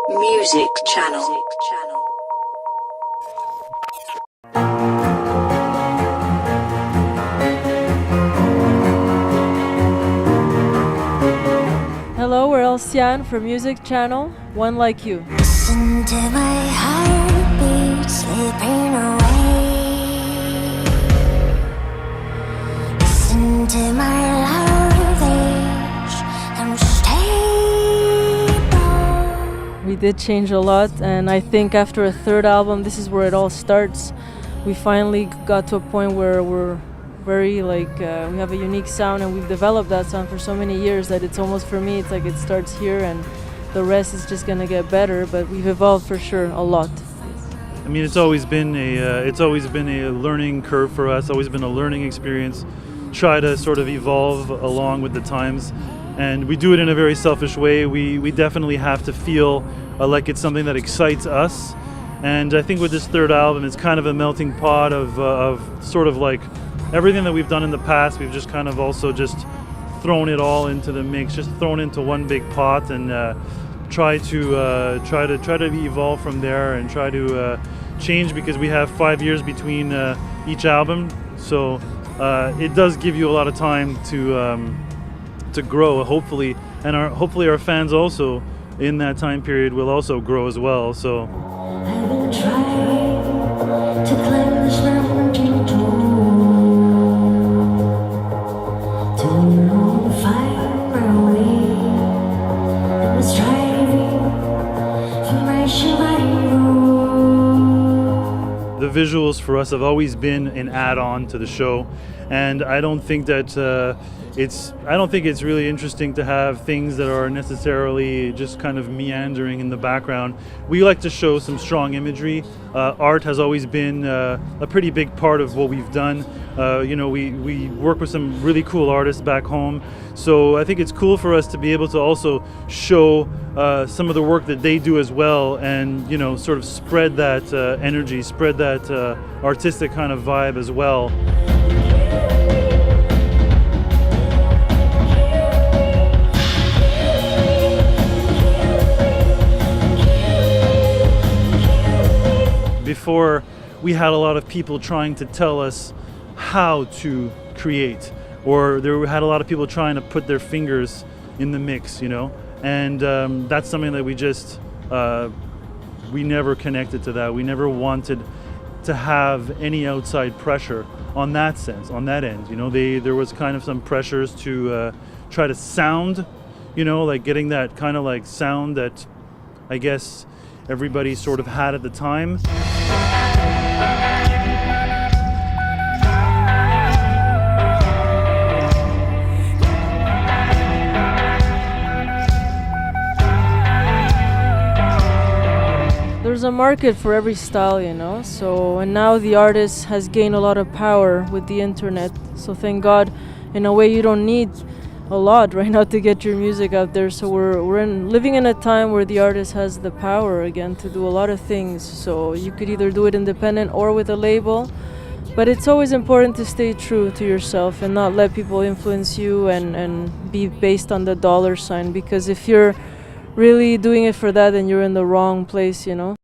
Music channel. Hello, we're Elsiane from Music Channel, One Like You. Listen to my heartbeat slipping away. Listen to my love age unstable. We did change a lot, and I think after a third album, this is where it all starts. We finally got to a point where we're very we have a unique sound, and we've developed that sound for so many years that it's almost, for me, it's like it starts here and the rest is just gonna get better, but we've evolved for sure a lot. I mean, it's always been a learning curve for us, always been a learning experience. Try to sort of evolve along with the times, and we do it in a very selfish way. We definitely have to feel like it's something that excites us, and I think with this third album, it's kind of a melting pot of sort of like everything that we've done in the past. We've just kind of also just thrown it all into the mix, just thrown into one big pot, and try to evolve from there and try to change, because we have 5 years between each album, so it does give you a lot of time to grow, hopefully, and hopefully our fans also in that time period will also grow as well. So I've been trying to climb this mountain to find my way. I was striving for my survival. the visuals for us have always been an add-on to the show, and I don't think that it's really interesting to have things that are necessarily just kind of meandering in the background. We like to show some strong imagery. Art has always been a pretty big part of what we've done. We work with some really cool artists back home, so I think it's cool for us to be able to also show some of the work that they do as well, and sort of spread that energy, spread that artistic kind of vibe as well. Before, we had a lot of people trying to tell us how to create, or had a lot of people trying to put their fingers in the mix, and that's something that we never connected to that. We never wanted to have any outside pressure on that sense, on that end. There was kind of some pressures to try to sound, like getting that kind of like sound that I guess everybody sort of had at the time. There's a market for every style, so, and now the artist has gained a lot of power with the internet, so thank God, in a way you don't need a lot right now to get your music out there. So we're living in a time where the artist has the power again to do a lot of things, so you could either do it independent or with a label, but it's always important to stay true to yourself and not let people influence you and be based on the dollar sign, because if you're really doing it for that, then you're in the wrong place,